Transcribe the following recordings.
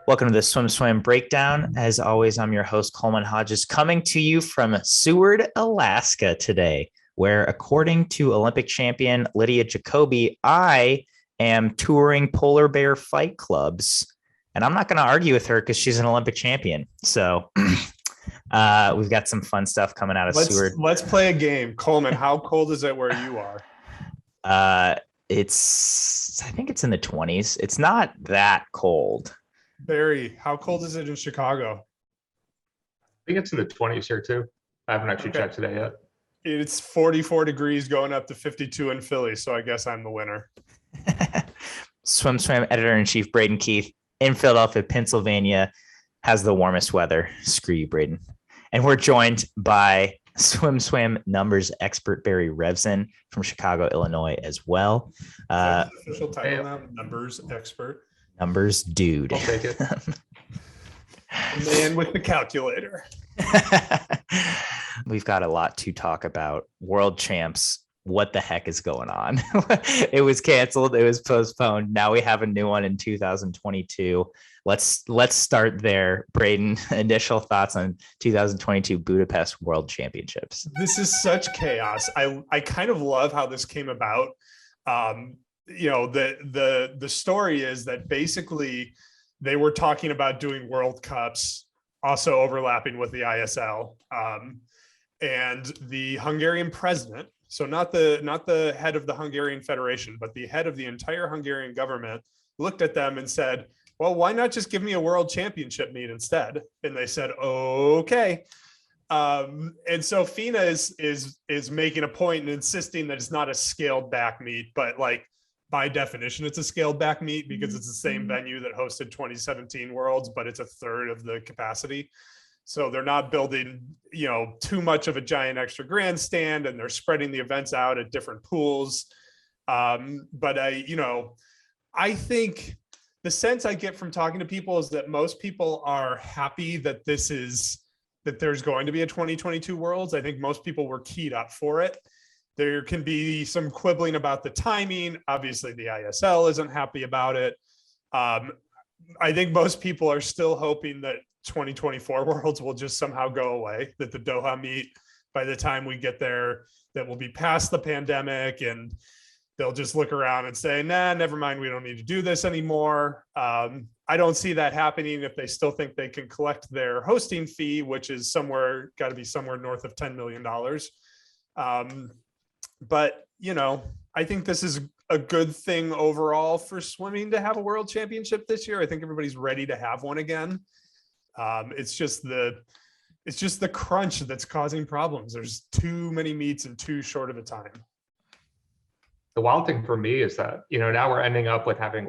Welcome to the SwimSwam Breakdown. As always, I'm your host, Coleman Hodges, coming to you from Seward, Alaska today, where, according to Olympic champion Lydia Jacoby, I am touring polar bear fight clubs. And I'm not going to argue with her because she's an Olympic champion. So we've got some fun stuff coming out of Seward. Let's play a game. Coleman, how cold is it where you are? I think it's in the 20s. It's not that cold. Barry, how cold is it in Chicago? I think it's in the 20s here too. I haven't actually checked today yet. It's 44 degrees going up to 52 in Philly, so I guess I'm the winner. SwimSwam editor-in-chief Braden Keith in Philadelphia, Pennsylvania, has the warmest weather. Screw you, Braden. And we're joined by SwimSwam numbers expert Barry Revson from Chicago, Illinois as well. Official title now, numbers expert. Numbers dude. I'll take it. Man with the calculator. We've got a lot to talk about. World champs. What the heck is going on? It was canceled. It was postponed. Now we have a new one in 2022. Let's start there. Braden, initial thoughts on 2022 Budapest World Championships. This is such chaos. I kind of love how this came about. The story is that basically they were talking about doing World Cups, also overlapping with the ISL, and the Hungarian president. So not the head of the Hungarian Federation, but the head of the entire Hungarian government looked at them and said, well, why not just give me a world championship meet instead? And they said, okay. And so FINA is making a point and insisting that it's not a scaled back meet, but like by definition, it's a scaled back meet because it's the same venue that hosted 2017 Worlds, but it's a third of the capacity. So they're not building, too much of a giant extra grandstand, and they're spreading the events out at different pools. But I think the sense I get from talking to people is that most people are happy that there's going to be a 2022 Worlds. I think most people were keyed up for it. There can be some quibbling about the timing. Obviously, the ISL isn't happy about it. I think most people are still hoping that 2024 Worlds will just somehow go away, that the Doha meet, by the time we get there, that will be past the pandemic and they'll just look around and say, nah, never mind, we don't need to do this anymore. I don't see that happening if they still think they can collect their hosting fee, which is got to be somewhere north of $10 million. But, I think this is a good thing overall for swimming to have a world championship this year. I think everybody's ready to have one again. It's just the crunch that's causing problems. There's too many meets in too short of a time. The wild thing for me is that, now we're ending up with having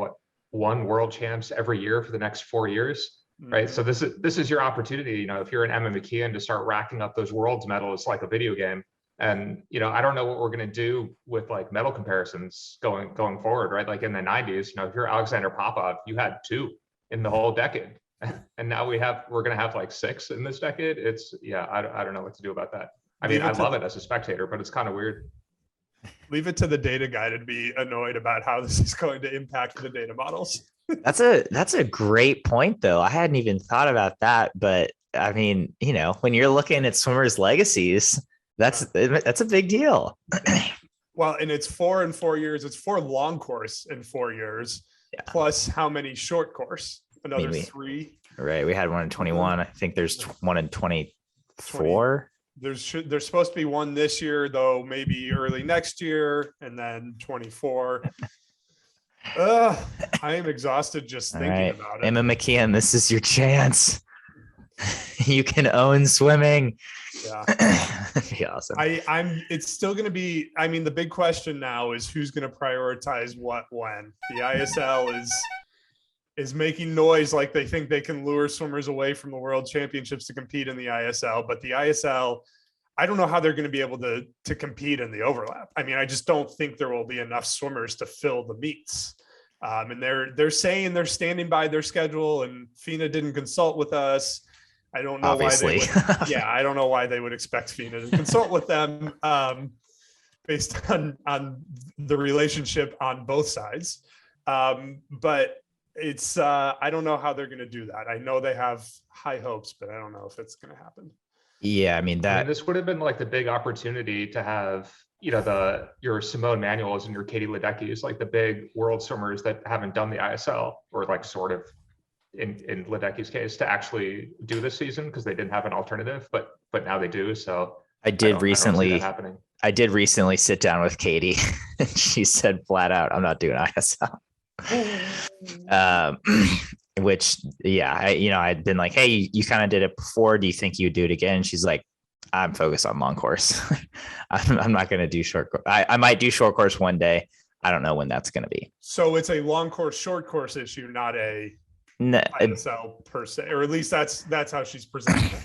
one world champs every year for the next 4 years, right? So this is your opportunity, if you're an Emma McKeon, to start racking up those worlds medals like a video game. And, I don't know what we're going to do with like medal comparisons going forward, right? Like in the 90s, if you're Alexander Popov, you had 2 in the whole decade. And now we're going to have like 6 in this decade. I don't know what to do about that. I mean, I love it as a spectator, but it's kind of weird. Leave it to the data guy to be annoyed about how this is going to impact the data models. That's a great point, though. I hadn't even thought about that. But I mean, when you're looking at swimmers' legacies, that's a big deal. Well, and it's 4 in 4 years. It's 4 long course in 4 years, plus how many short course? Another 3. Right. We had one in 21. I think there's one in 24. There's supposed to be one this year, though, maybe early next year, and then 24. I am exhausted just thinking about it. Emma McKeon, this is your chance. You can own swimming. Yeah. That'd be awesome. It's still going to be, the big question now is who's going to prioritize what when. The ISL is making noise like they think they can lure swimmers away from the world championships to compete in the ISL, but the ISL, I don't know how they're going to be able to compete in the overlap. I just don't think there will be enough swimmers to fill the meets. And they're saying they're standing by their schedule, and FINA didn't consult with us. I don't know Obviously. why I don't know why they would expect FINA to consult with them based on the relationship on both sides. But It's I don't know how they're going to do that. I know they have high hopes, but I don't know if it's going to happen. Yeah, I mean this would have been like the big opportunity to have, you know, your Simone Manuels and your Katie Ledecky, like the big world swimmers that haven't done the ISL, or like sort of in Ledecky's case, to actually do this season because they didn't have an alternative, but now they do. So I did recently happening. I did recently sit down with Katie and she said flat out, I'm not doing ISL. Which, yeah, I'd been like, hey, you kind of did it before. Do you think you would do it again? She's like, I'm focused on long course. I'm not going to do short course. I might do short course one day. I don't know when that's going to be. So it's a long course, short course issue, not a ISL per se, or at least that's how she's presenting it.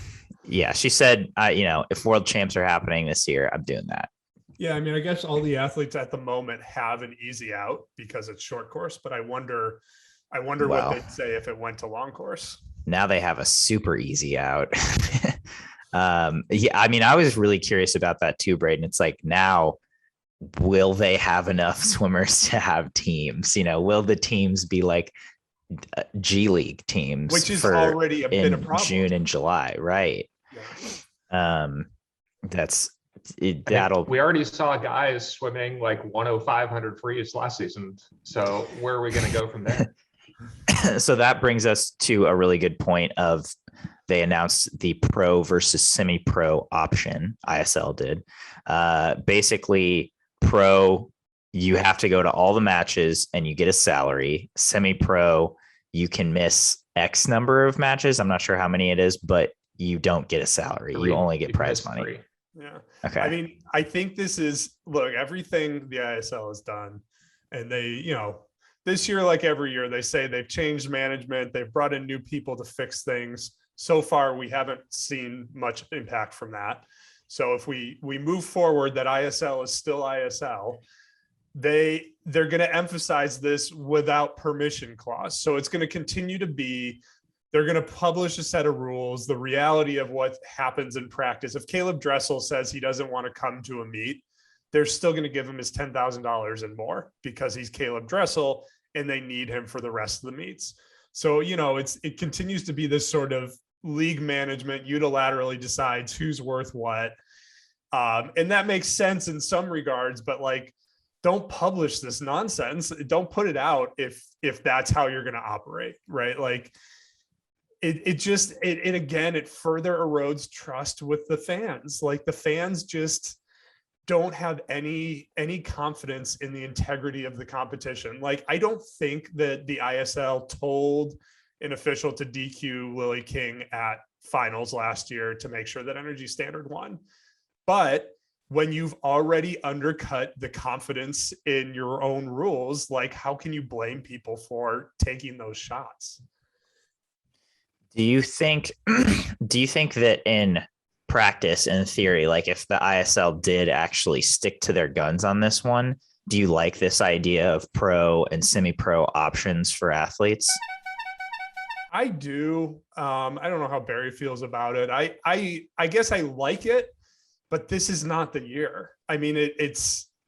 Yeah, she said, if world champs are happening this year, I'm doing that. Yeah, I mean, I guess all the athletes at the moment have an easy out because it's short course, but I wonder what they'd say if it went to long course. Now they have a super easy out. Yeah, I mean, I was really curious about that too, Braden. It's like, now, will they have enough swimmers to have teams? Will the teams be like G League teams, which is already been a problem. June and July, right? Yeah. We already saw guys swimming like 105 frees last season. So where are we going to go from there? So that brings us to a really good point of, they announced the pro versus semi-pro option. ISL did. Basically, pro, you have to go to all the matches and you get a salary. Semi-pro, you can miss X number of matches. I'm not sure how many it is, but you don't get a salary. You only get prize money. 3. Yeah. Okay. I mean, I think this is, look, everything the ISL has done, and they, this year, like every year, they say they've changed management. They've brought in new people to fix things. So far, we haven't seen much impact from that. So if we move forward, that ISL is still ISL, they're going to emphasize this without permission clause. So it's going to continue to be, they're going to publish a set of rules, the reality of what happens in practice. If Caeleb Dressel says he doesn't want to come to a meet, they're still going to give him his $10,000 and more because he's Caeleb Dressel and they need him for the rest of the meets. So, it continues to be this sort of league management unilaterally decides who's worth what. And that makes sense in some regards, but like, don't publish this nonsense. Don't put it out if that's how you're going to operate, right? Like it further erodes trust with the fans. Like the fans just don't have any confidence in the integrity of the competition. Like, I don't think that the ISL told an official to DQ Lily King at finals last year to make sure that Energy Standard won. But when you've already undercut the confidence in your own rules, like, how can you blame people for taking those shots? Do you think that in practice, in theory, like if the ISL did actually stick to their guns on this one, do you like this idea of pro and semi-pro options for athletes? I do. I don't know how Barry feels about it. I guess I like it, but this is not the year. I mean,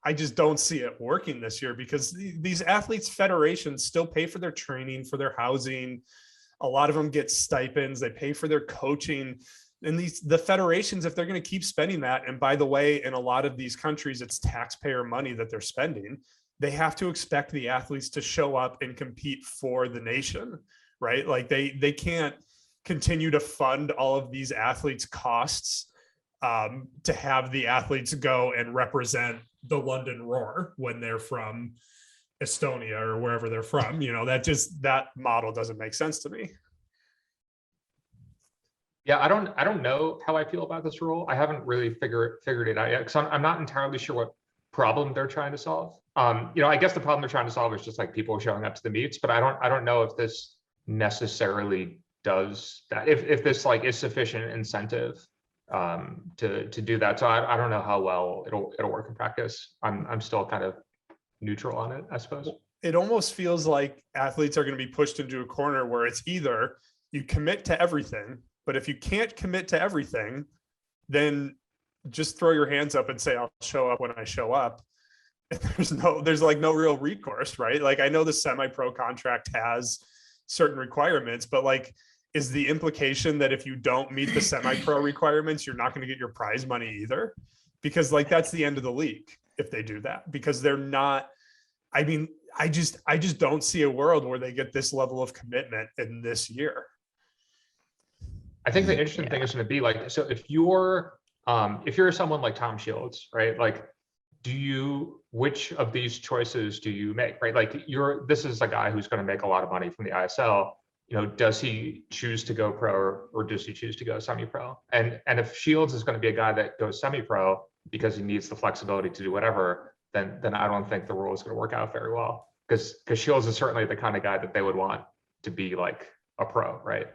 I just don't see it working this year because these athletes' federations still pay for their training, for their housing. A lot of them get stipends. They pay for their coaching. And the federations, if they're going to keep spending that, and by the way, in a lot of these countries, it's taxpayer money that they're spending, they have to expect the athletes to show up and compete for the nation, right? Like they can't continue to fund all of these athletes' costs to have the athletes go and represent the London Roar when they're from Estonia or wherever they're from. That model doesn't make sense to me. Yeah, I don't know how I feel about this rule. I haven't really figured it out yet because I'm not entirely sure what problem they're trying to solve. I guess the problem they're trying to solve is just like people showing up to the meets, but I don't know if this necessarily does that. If this like is sufficient incentive to do that. So I don't know how well it'll work in practice. I'm still kind of neutral on it, I suppose. It almost feels like athletes are going to be pushed into a corner where it's either you commit to everything, but if you can't commit to everything, then just throw your hands up and say, I'll show up when I show up. And there's no real recourse, right? Like I know the semi-pro contract has certain requirements, but like, is the implication that if you don't meet the semi-pro requirements, you're not going to get your prize money either? Because like, that's the end of the league if they do that, because they're not, I mean, I just don't see a world where they get this level of commitment in this year. I think the interesting thing is going to be like, so if you're someone like Tom Shields, right? Like, which of these choices do you make, right? Like this is a guy who's going to make a lot of money from the ISL. Does he choose to go pro or does he choose to go semi-pro? And if Shields is going to be a guy that goes semi-pro because he needs the flexibility to do whatever, then I don't think the rule is going to work out very well, because Shields is certainly the kind of guy that they would want to be like a pro, right?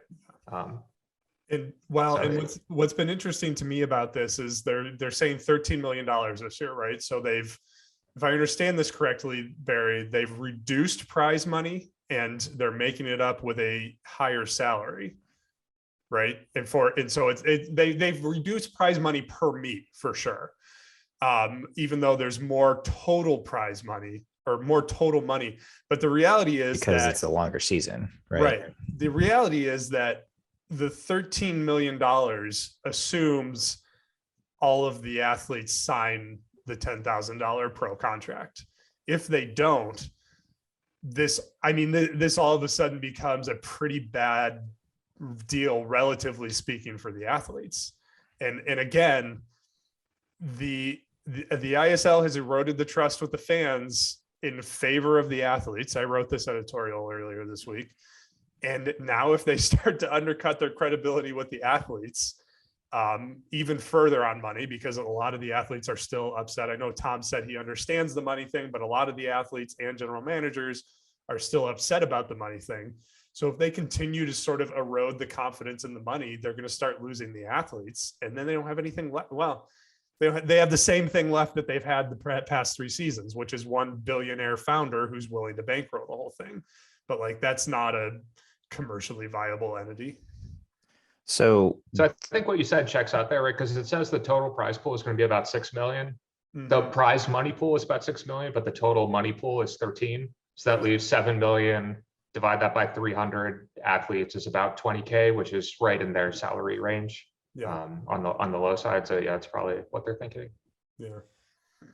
And what's been interesting to me about this is they're saying $13 million this year, right? So if I understand this correctly, Barry, they've reduced prize money and they're making it up with a higher salary, right? And so they've reduced prize money per meet for sure. Even though there's more total prize money or more total money, but the reality is because it's a longer season, right? Right. The reality is that the $13 million assumes all of the athletes sign the $10,000 pro contract. If they don't, this all of a sudden becomes a pretty bad deal, relatively speaking, for the athletes. And again, the ISL has eroded the trust with the fans in favor of the athletes. I wrote this editorial earlier this week. And now if they start to undercut their credibility with the athletes, even further on money, because a lot of the athletes are still upset. I know Tom said he understands the money thing, but a lot of the athletes and general managers are still upset about the money thing. So if they continue to sort of erode the confidence in the money, they're going to start losing the athletes, and then they don't have anything left. Well, they have the same thing left that they've had the past 3 seasons, which is one billionaire founder who's willing to bankroll the whole thing. But like, that's not a commercially viable entity. So I think what you said checks out there, right? Because it says the total prize pool is going to be about 6 million. Mm-hmm. The prize money pool is about 6 million, but the total money pool is 13. So that leaves 7 million. Divide that by 300 athletes is about 20K, which is right in their salary range. Yeah. On the low side. So yeah, it's probably what they're thinking. Yeah.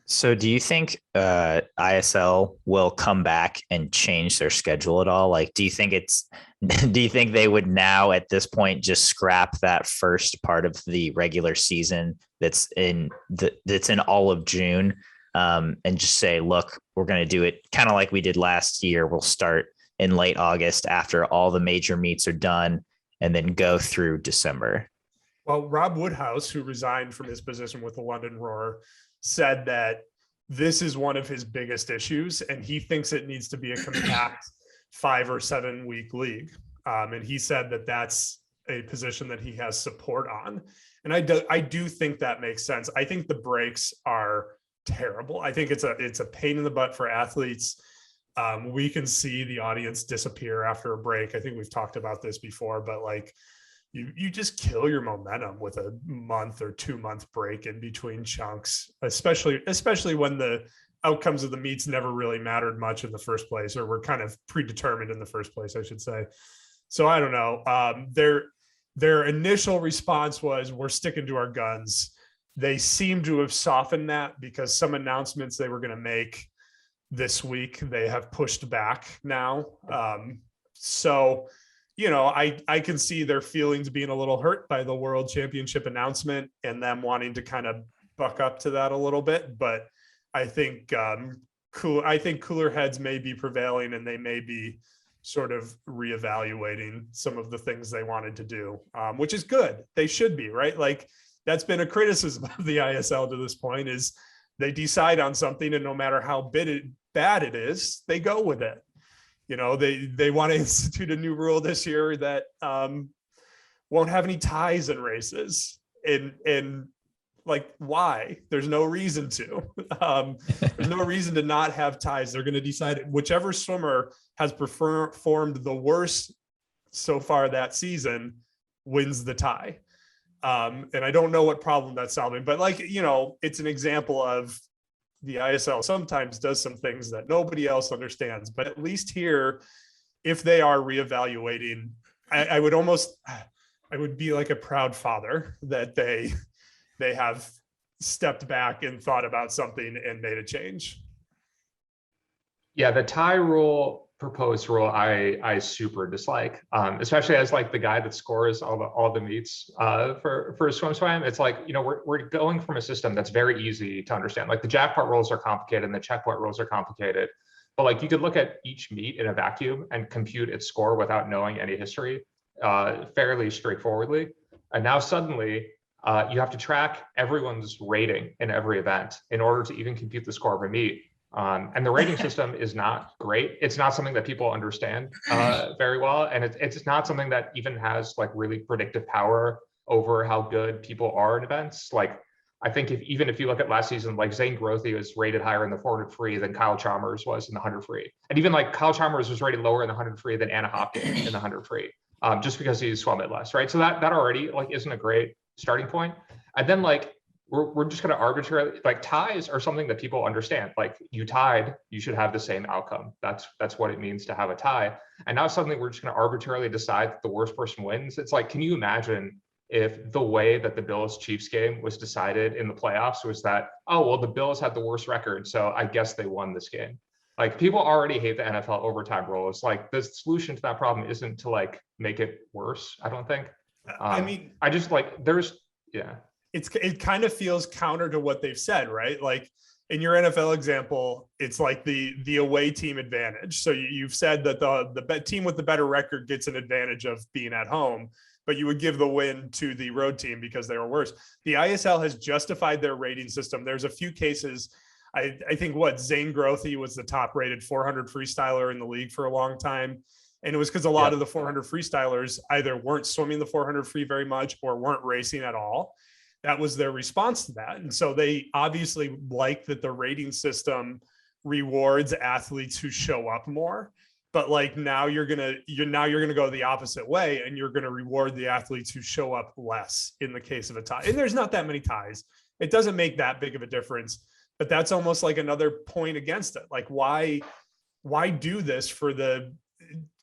So do you think ISL will come back and change their schedule at all? Like, do you think they would now at this point just scrap that first part of the regular season that's in all of June, and just say, look, we're going to do it kind of like we did last year. We'll start in late August after all the major meets are done, and then go through December. Well, Rob Woodhouse, who resigned from his position with the London Roar, said that this is one of his biggest issues, and he thinks it needs to be a compact 5 or 7 week league. And he said that that's a position that he has support on. And I do think that makes sense. I think the breaks are terrible. I think it's a pain in the butt for athletes. We can see the audience disappear after a break. I think we've talked about this before, but like, you just kill your momentum with a month or 2 month break in between chunks, especially when the outcomes of the meets never really mattered much in the first place, or were kind of predetermined in the first place, I should say. So I don't know. Their initial response was, we're sticking to our guns. They seem to have softened that, because some announcements they were going to make this week, they have pushed back now. So I can see their feelings being a little hurt by the World Championship announcement and them wanting to kind of buck up to that a little bit. But I think cooler heads may be prevailing, and they may be sort of reevaluating some of the things they wanted to do, which is good. They should be, right? Like, that's been a criticism of the ISL to this point, is they decide on something, and no matter how bad it is, they go with it. They want to institute a new rule this year that won't have any ties in races. And like, why? There's no reason to. There's no reason to not have ties. They're going to decide whichever swimmer has performed the worst so far that season wins the tie. And I don't know what problem that's solving, but like, it's an example of the ISL sometimes does some things that nobody else understands, but at least here if they are reevaluating, I would be like a proud father that they have stepped back and thought about something and made a change. Yeah, the tie rule, proposed rule, I super dislike, especially as like the guy that scores all the meets for SwimSwam. It's like, you know, we're going from a system that's very easy to understand. Like the jackpot rules are complicated and the checkpoint rules are complicated, but like you could look at each meet in a vacuum and compute its score without knowing any history fairly straightforwardly. And now suddenly you have to track everyone's rating in every event in order to even compute the score of a meet. And the rating system is not great. It's not something that people understand very well. And it's not something that even has like really predictive power over how good people are in events. Like, I think even if you look at last season, like Zane Grothy was rated higher in the 400 free than Kyle Chalmers was in the 100 free. And even like Kyle Chalmers was rated lower in the 100 free than Anna Hopkins in the 100 free, just because he swum it less, right? So that already like isn't a great starting point. And then like, we're just going to arbitrarily, like ties are something that people understand. Like you tied, you should have the same outcome. That's what it means to have a tie. And now suddenly we're just going to arbitrarily decide that the worst person wins. It's like, can you imagine if the way that the Bills Chiefs game was decided in the playoffs was that, oh, well, the Bills had the worst record, so I guess they won this game. Like people already hate the NFL overtime rules. Like the solution to that problem isn't to like make it worse, I don't think. I mean, I just like, yeah. It kind of feels counter to what they've said, right? Like in your NFL example, it's like the away team advantage. So you've said that the team with the better record gets an advantage of being at home, but you would give the win to the road team because they were worse. The ISL has justified their rating system. There's a few cases. I think Zane Grothy was the top rated 400 freestyler in the league for a long time. And it was because a lot of the 400 freestylers either weren't swimming the 400 free very much or weren't racing at all. That was their response to that. And so they obviously like that the rating system rewards athletes who show up more. But like now you're gonna go the opposite way and you're gonna reward the athletes who show up less in the case of a tie. And there's not that many ties. It doesn't make that big of a difference. But that's almost like another point against it. Like why do this for the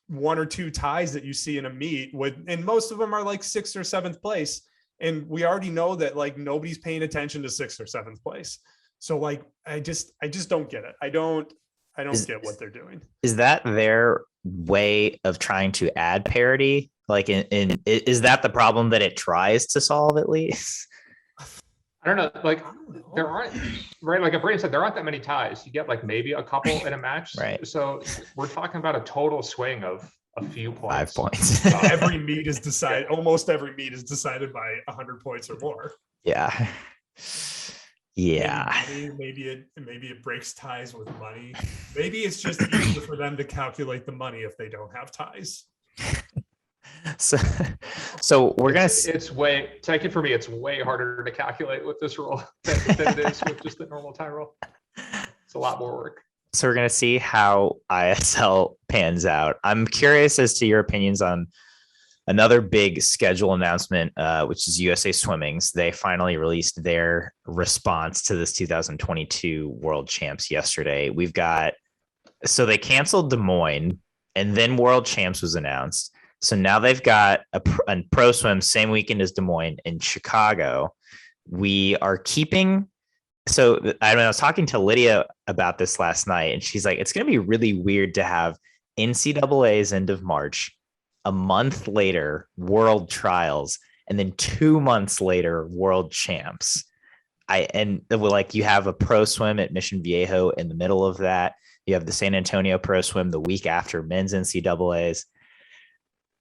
one or two ties that you see in a meet and most of them are like 6th or 7th place. And we already know that like nobody's paying attention to 6th or 7th place. So like, I just don't get it. I don't get what they're doing. Is that their way of trying to add parity? Like is that the problem that it tries to solve at least? I don't know. Like there aren't, right? Like Brandon said, there aren't that many ties. You get like maybe a couple in a match. Right. So we're talking about a total swing of a few points. 5 points. Every meet is decided. Almost every meet is decided by 100 points or more. Yeah. Yeah. Maybe it breaks ties with money. Maybe it's just easier for them to calculate the money if they don't have ties. So we're gonna. It's way. Take it from me. It's way harder to calculate with this rule than it is with just the normal tie rule. It's a lot more work. So we're going to see how ISL pans out. I'm curious as to your opinions on another big schedule announcement, which is USA Swimming's. They finally released their response to this 2022 World Champs yesterday. So they canceled Des Moines and then World Champs was announced. So now they've got a pro swim same weekend as Des Moines in Chicago. We are keeping... So I was talking to Lydia about this last night, and she's like, it's going to be really weird to have NCAA's end of March, a month later, World Trials, and then 2 months later, World Champs. You have a pro swim at Mission Viejo in the middle of that. You have the San Antonio pro swim the week after men's NCAA's.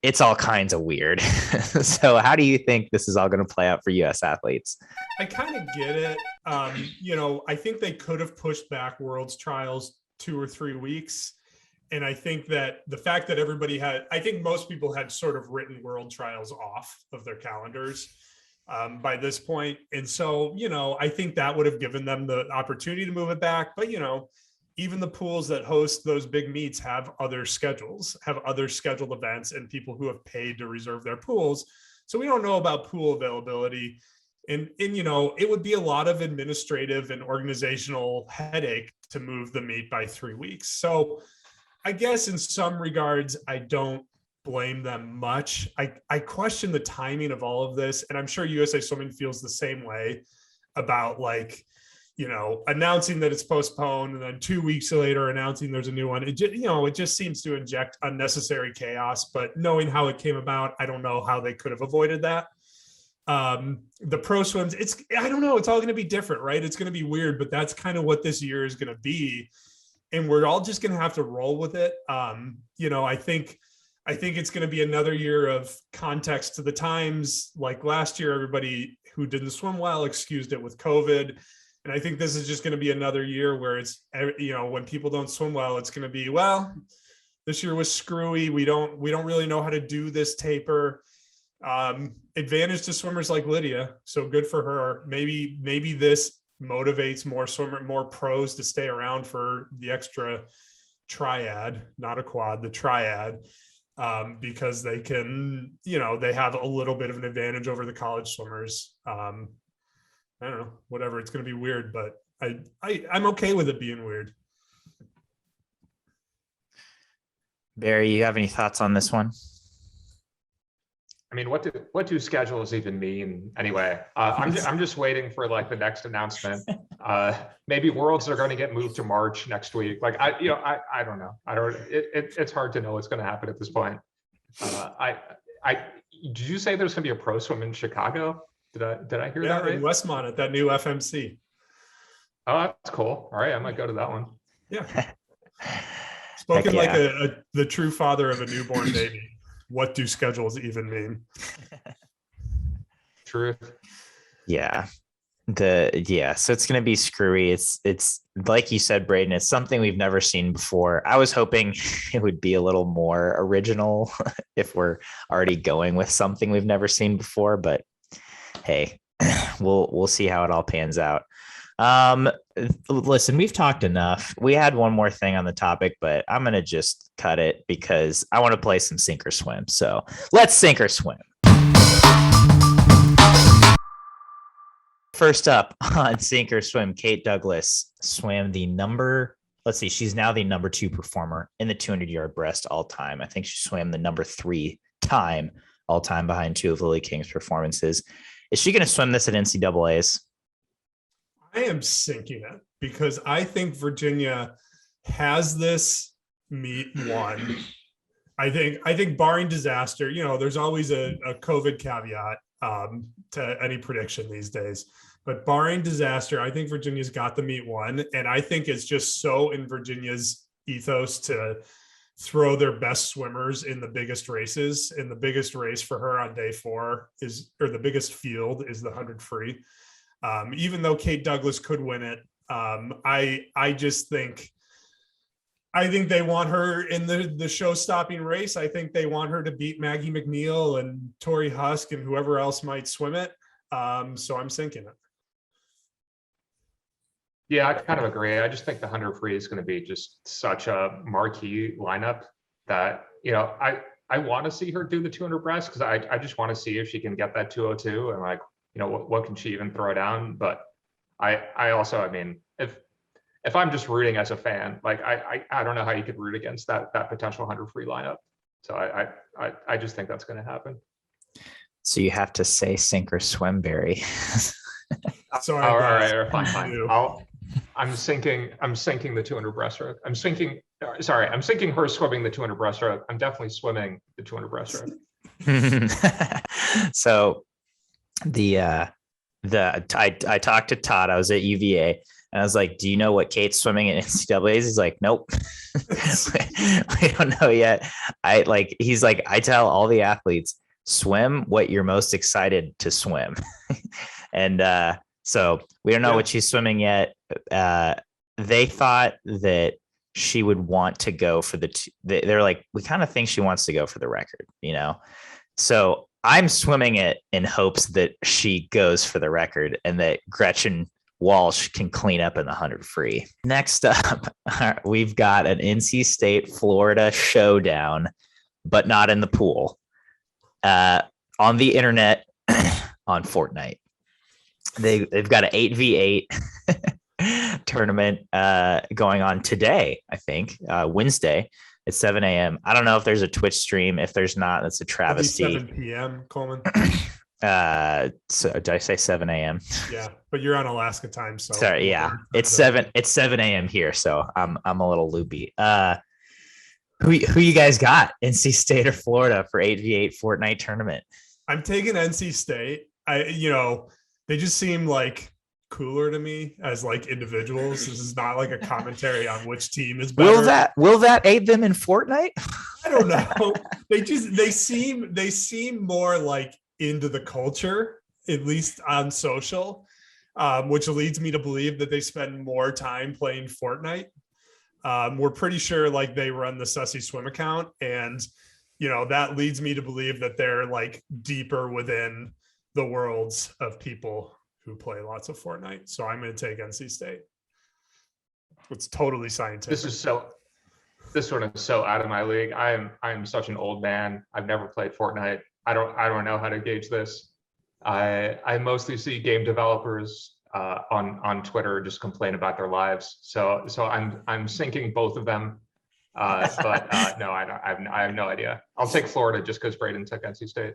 It's all kinds of weird. So how do you think this is all going to play out for U.S. athletes? I kind of get it. I think they could have pushed back World's Trials 2 or 3 weeks. And I think that the fact that I think most people had sort of written World Trials off of their calendars by this point. And so, I think that would have given them the opportunity to move it back. But, even the pools that host those big meets have other scheduled events and people who have paid to reserve their pools. So we don't know about pool availability. And it would be a lot of administrative and organizational headache to move the meet by 3 weeks. So I guess in some regards, I don't blame them much. I question the timing of all of this, and I'm sure USA Swimming feels the same way about like, announcing that it's postponed and then 2 weeks later announcing there's a new one. It just seems to inject unnecessary chaos, but knowing how it came about, I don't know how they could have avoided that. The pro swims, I don't know, it's all going to be different, right? It's going to be weird, but that's kind of what this year is going to be. And we're all just going to have to roll with it. I think it's going to be another year of context to the times. Like last year, everybody who didn't swim well excused it with COVID. And I think this is just going to be another year where it's, when people don't swim well, it's going to be, well, this year was screwy. We don't really know how to do this taper. Advantage to swimmers like Lydia. So good for her. Maybe this motivates more pros to stay around for the extra triad, not a quad, the triad. Because they can, they have a little bit of an advantage over the college swimmers. I don't know, whatever. It's going to be weird, but I'm okay with it being weird. Barry, you have any thoughts on this one? I mean, what do schedules even mean anyway? I'm just waiting for like the next announcement. Maybe Worlds are going to get moved to March next week. Like I don't know. It's hard to know what's going to happen at this point. Did you say there's going to be a pro swim in Chicago? Did I hear that right? In Westmont at that new FMC. Oh, that's cool. All right, I might go to that one. Yeah. Spoken like the true father of a newborn baby. What do schedules even mean? Truth. Yeah. So it's going to be screwy. It's like you said, Braden, it's something we've never seen before. I was hoping it would be a little more original if we're already going with something we've never seen before, but hey, we'll see how it all pans out. Listen, we've talked enough. We had one more thing on the topic, but I'm going to just cut it because I want to play some sink or swim. So let's sink or swim. First up on sink or swim, Kate Douglas swam she's now the number 2 performer in the 200-yard breast all time. I think she swam the number 3 time all time behind 2 of Lily King's performances. Is she going to swim this at NCAAs? I am sinking it because I think Virginia has this meet won. I think barring disaster, there's always a COVID caveat to any prediction these days, but barring disaster, I think Virginia's got the meet won. And I think it's just so in Virginia's ethos to throw their best swimmers in the biggest races. And the biggest race for her on day 4 the biggest field is the 100 free. Even though Kate Douglas could win it, I think they want her in the show-stopping race. I think they want her to beat Maggie McNeil and Tori Husk and whoever else might swim it. So I'm sinking it. Yeah, I kind of agree. I just think the 100 free is going to be just such a marquee lineup that, I want to see her do the 200 breast because I just want to see if she can get that 202 and like, what can she even throw down? But I also, I mean, if I'm just rooting as a fan, like I don't know how you could root against that potential 100 free lineup. So I just think that's going to happen. So you have to say sink or swim, Barry. Sorry. All right, fine. I'm sinking the 200 breaststroke. I'm sinking her swimming the 200 breaststroke. I'm definitely swimming the 200 breaststroke. So I talked to Todd. I was at UVA and I was like, do you know what Kate's swimming at NCAAs? He's like, nope. We don't know yet. He's like, I tell all the athletes, swim what you're most excited to swim. And so we don't know what she's swimming yet. They thought that she would want to go for they're like, we kind of think she wants to go for the record, So I'm swimming it in hopes that she goes for the record and that Gretchen Walsh can clean up in the 100 free. Next up, we've got an NC State Florida showdown, but not in the pool. On the internet, on Fortnite. They've got an 8v8 tournament going on today, I think, Wednesday. It's 7 a.m. I don't know if there's a Twitch stream. If there's not, that's a travesty. 7 p.m. Coleman. So did I say 7 a.m.? Yeah, but you're on Alaska time, so sorry. Yeah, it's 7 a.m. here, so I'm a little loopy. Who you guys got? NC State or Florida for 8v8 Fortnite tournament? I'm taking NC State. They just seem like cooler to me as like individuals. This is not like a commentary on which team is better. Will that aid them in Fortnite? I don't know. They seem more like into the culture, at least on social, which leads me to believe that they spend more time playing Fortnite. We're pretty sure like they run the Sussy Swim account, and that leads me to believe that they're like deeper within the worlds of people who play lots of Fortnite. So I'm going to take NC State. It's totally scientific. This one is so out of my league. I'm such an old man. I've never played Fortnite. I don't know how to gauge this. I mostly see game developers on Twitter just complain about their lives. So I'm sinking both of them. But no, I have no idea. I'll take Florida just because Braden took NC State.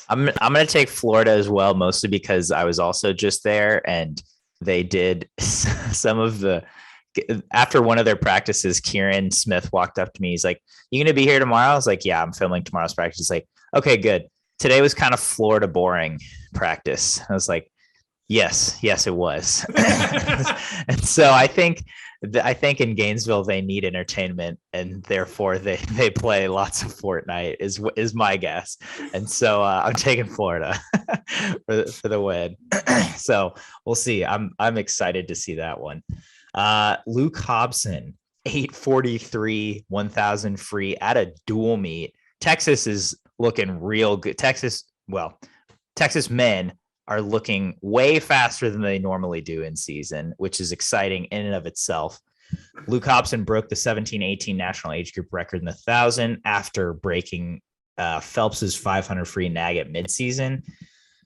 I'm gonna take Florida as well, mostly because I was also just there, and they did some of the. After one of their practices, Kieran Smith walked up to me. He's like, "You gonna be here tomorrow?" I was like, "Yeah, I'm filming tomorrow's practice." He's like, "Okay, good. Today was kind of Florida boring practice." I was like, Yes, it was. And so I think in Gainesville they need entertainment, and therefore they play lots of Fortnite is my guess. And so I'm taking Florida for the win. So we'll see. I'm excited to see that one. Luke Hobson, 843, 1,000 free at a dual meet. Texas is looking real good. Texas men are looking way faster than they normally do in season, which is exciting in and of itself. Luke Hobson broke the 17-18 national age group record in the 1,000 after breaking Phelps's 500 free nag at midseason.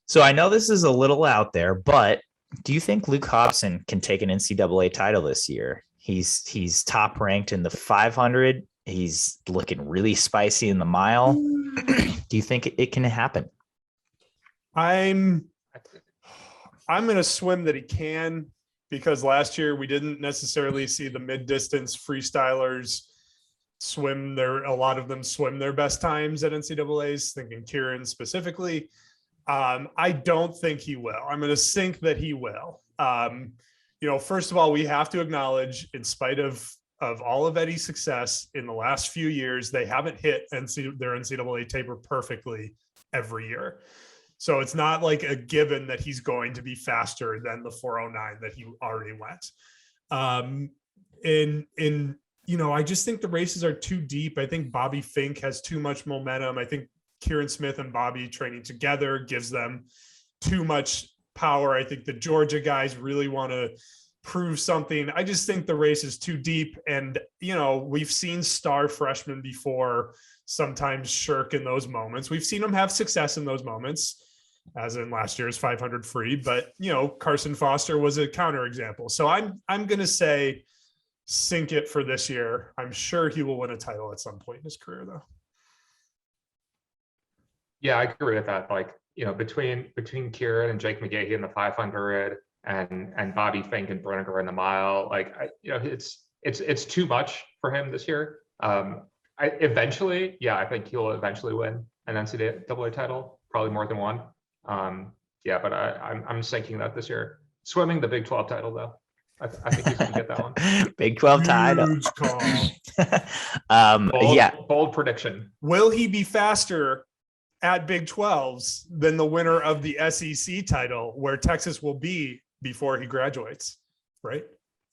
So I know this is a little out there, but do you think Luke Hobson can take an NCAA title this year? He's top ranked in the 500. He's looking really spicy in the mile. Do you think it can happen? I'm going to swim that he can, because last year we didn't necessarily see the mid-distance freestylers a lot of them swim their best times at NCAAs, thinking Kieran specifically. I don't think he will. I'm going to think that he will. First of all, we have to acknowledge, in spite of all of Eddie's success in the last few years, they haven't hit their NCAA taper perfectly every year. So it's not like a given that he's going to be faster than the 409 that he already went. I just think the races are too deep. I think Bobby Fink has too much momentum. I think Kieran Smith and Bobby training together gives them too much power. I think the Georgia guys really want to prove something. I just think the race is too deep. And, we've seen star freshmen before sometimes shirk in those moments. We've seen them have success in those moments, as in last year's 500 free, but Carson Foster was a counterexample. So I'm going to say sink it for this year. I'm sure he will win a title at some point in his career, though. Yeah, I agree with that. Like, between Kieran and Jake McGahee in the 500 and Bobby Fink and Bruniger in the mile, it's too much for him this year. I think he'll eventually win an NCAA title, probably more than one. But I'm sinking that this year. Swimming the Big 12 title, though. I think he's going to get that one. Big 12 title. Huge call. Bold prediction. Will he be faster at Big 12s than the winner of the SEC title, where Texas will be before he graduates? Right?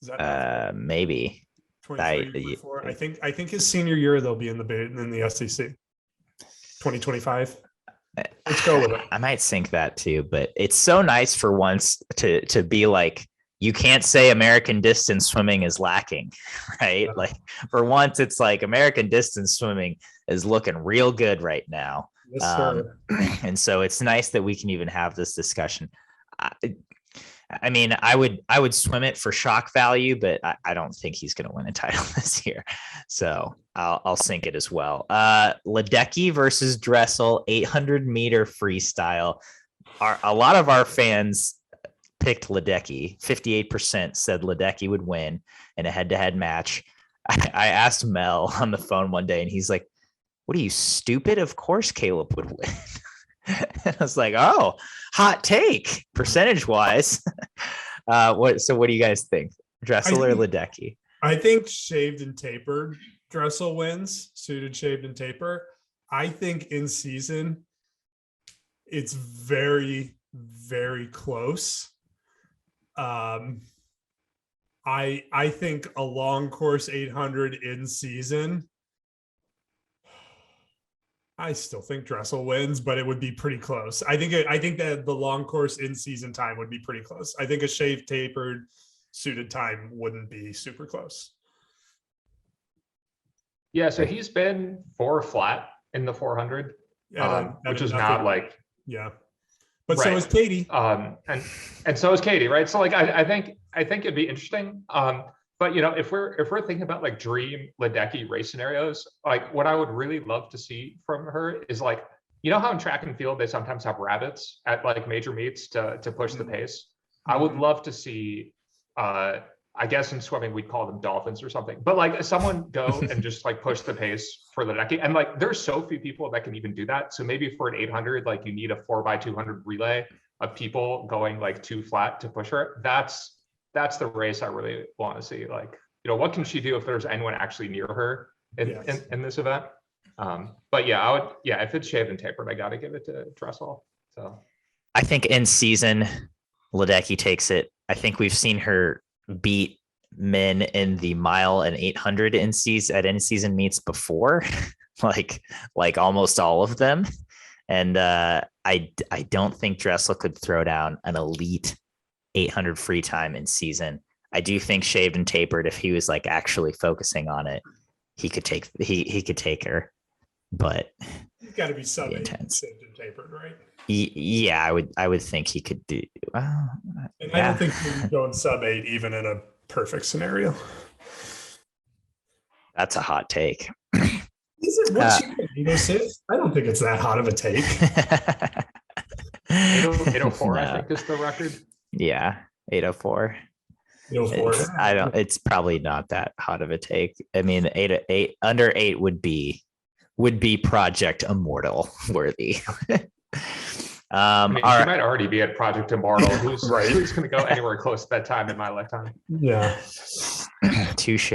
Is that maybe? 23, 24. I think his senior year they'll be in the SEC. 2025. Let's go with it. I might think that too, but it's so nice for once to be like, you can't say American distance swimming is lacking, right? Like for once, it's like American distance swimming is looking real good right now. Yes, sir. And so it's nice that we can even have this discussion. I mean, I would swim it for shock value, but I don't think he's going to win a title this year. So I'll sink it as well. Ledecky versus Dressel, 800-meter freestyle. A lot of our fans picked Ledecky. 58% said Ledecky would win in a head-to-head match. I asked Mel on the phone one day, and he's like, "What are you, stupid? Of course Caeleb would win." And I was like, "Oh, hot take, percentage-wise." What do you guys think? Dressel or Ledecky? I think shaved and tapered Dressel wins, suited, shaved, and taper. I think in season, it's very, very close. I think a long course 800 in season, I still think Dressel wins, but it would be pretty close. I think that the long course in season time would be pretty close. I think a shaved, tapered, suited time wouldn't be super close. Yeah, so he's been 4 flat in the 400, which is not like, yeah. But right. So is Katie. And so is Katie, right? So like I think it'd be interesting. But if we're thinking about like dream Ledecky race scenarios, like what I would really love to see from her is like, how in track and field they sometimes have rabbits at like major meets to push the pace. I would love to see I guess in swimming we'd call them dolphins or something, but like someone go and just like push the pace for Ledecky. And like there's so few people that can even do that. So maybe for an 800, like you need a 4x200 relay of people going like 2 flat to push her. That's the race I really want to see. Like, what can she do if there's anyone actually near her in this event? But yeah, if it's shaved and tapered, I got to give it to Dressel. So I think in season, Ledecky takes it. I think we've seen her beat men in the mile and 800 at in-season meets before, like almost all of them. And I don't think Dressel could throw down an elite 800 free time in season. I do think shaved and tapered, if he was like actually focusing on it, he could take her. But you've got to be sub 8 shaved and tapered, right? Yeah, I would think he could do. And I don't think he's going sub 8 even in a perfect scenario. That's a hot take. Is it? What's your 806? I don't think it's that hot of a take. 804, I think, is the record. Yeah, 804. 804. It's probably not that hot of a take. I mean, 8 under 8 would be Project Immortal worthy. She might already be at Project Immortal. Who's going to go anywhere close to that time in my lifetime? Yeah. Touche.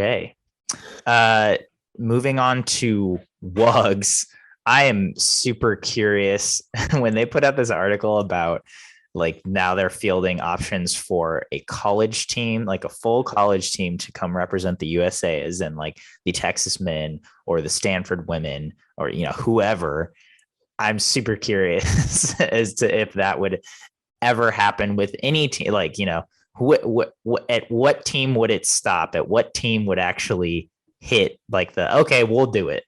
Moving on to WUGs. I am super curious when they put out this article about like now they're fielding options for a college team, like a full college team to come represent the USA, as in like the Texas men or the Stanford women or, whoever. I'm super curious as to if that would ever happen with any team. Like, at what team would it stop? At what team would actually hit like okay, we'll do it.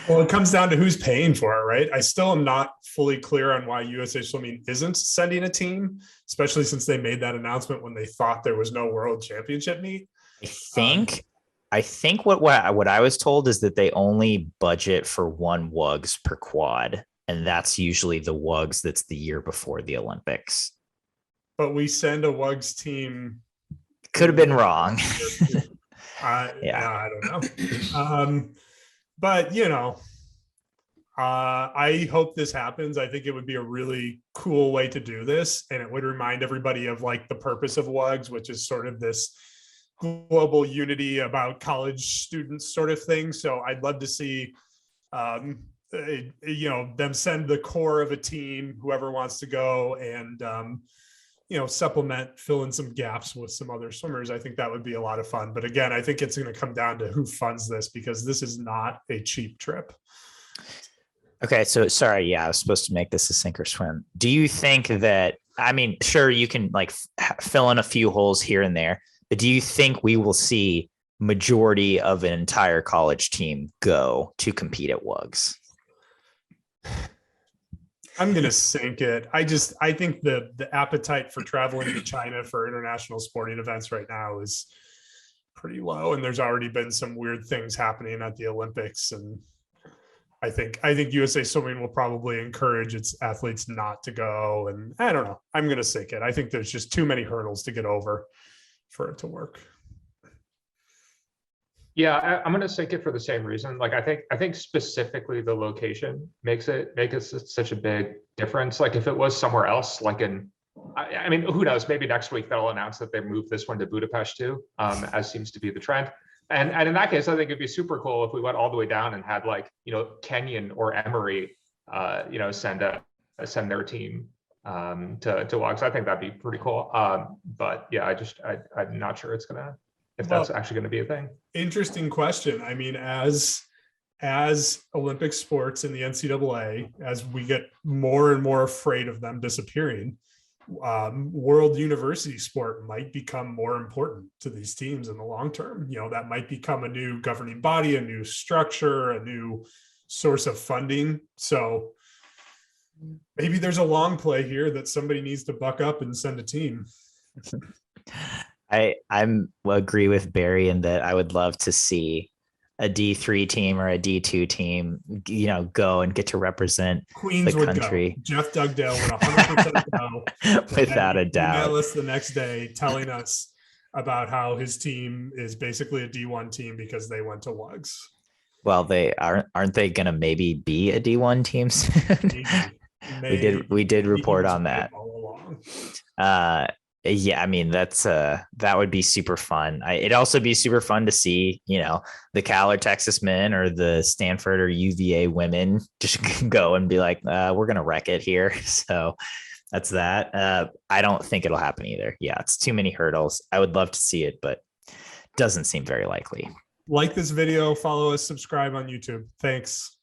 Well, it comes down to who's paying for it, right? I still am not fully clear on why USA Swimming isn't sending a team, especially since they made that announcement when they thought there was no world championship meet. I think what I was told is that they only budget for 1 WUGs per quad, and that's usually the WUGs that's the year before the Olympics. But we send a WUGs team. Could have been wrong. I don't know. But I hope this happens. I think it would be a really cool way to do this, and it would remind everybody of like the purpose of WUGs, which is sort of this global unity about college students sort of thing. So I'd love to see, them send the core of a team, whoever wants to go, and, supplement, fill in some gaps with some other swimmers. I think that would be a lot of fun. But again, I think it's going to come down to who funds this, because this is not a cheap trip. Okay. So sorry. Yeah, I was supposed to make this a sink or swim. Do you think that, sure, you can like fill in a few holes here and there, but do you think we will see majority of an entire college team go to compete at WUGs? I'm gonna sink it. I think the appetite for traveling to China for international sporting events right now is pretty low, and there's already been some weird things happening at the Olympics, and I think USA Swimming will probably encourage its athletes not to go, and I don't know. I'm gonna sink it. I think there's just too many hurdles to get over for it to work. Yeah, I'm going to sink it for the same reason. Like, I think specifically the location makes it such a big difference. Like, if it was somewhere else, like I mean, who knows? Maybe next week they'll announce that they moved this one to Budapest too, as seems to be the trend. And in that case, I think it'd be super cool if we went all the way down and had, like, Kenyon or Emory, send their team to WUGs. I think that'd be pretty cool. But yeah, I'm not sure if that's actually going to be a thing. Interesting question. I mean, as Olympic sports in the NCAA, as we get more and more afraid of them disappearing, world university sport might become more important to these teams in the long term. That might become a new governing body, a new structure, a new source of funding. So maybe there's a long play here that somebody needs to buck up and send a team. I agree with Barry in that I would love to see a D3 team or a D2 team, go and get to represent Queens the country. Go. Jeff Dugdale would 100% go. Without a doubt. Email us the next day telling us about how his team is basically a D1 team because they went to WUGs. Well, they aren't they going to maybe be a D1 team soon? Maybe. We did report on that. All along. Yeah, I mean, that would be super fun. It'd also be super fun to see, the Cal or Texas men or the Stanford or UVA women just go and be like, we're going to wreck it here. So that's that. I don't think it'll happen either. Yeah, it's too many hurdles. I would love to see it, but doesn't seem very likely. Like this video, follow us, subscribe on YouTube. Thanks.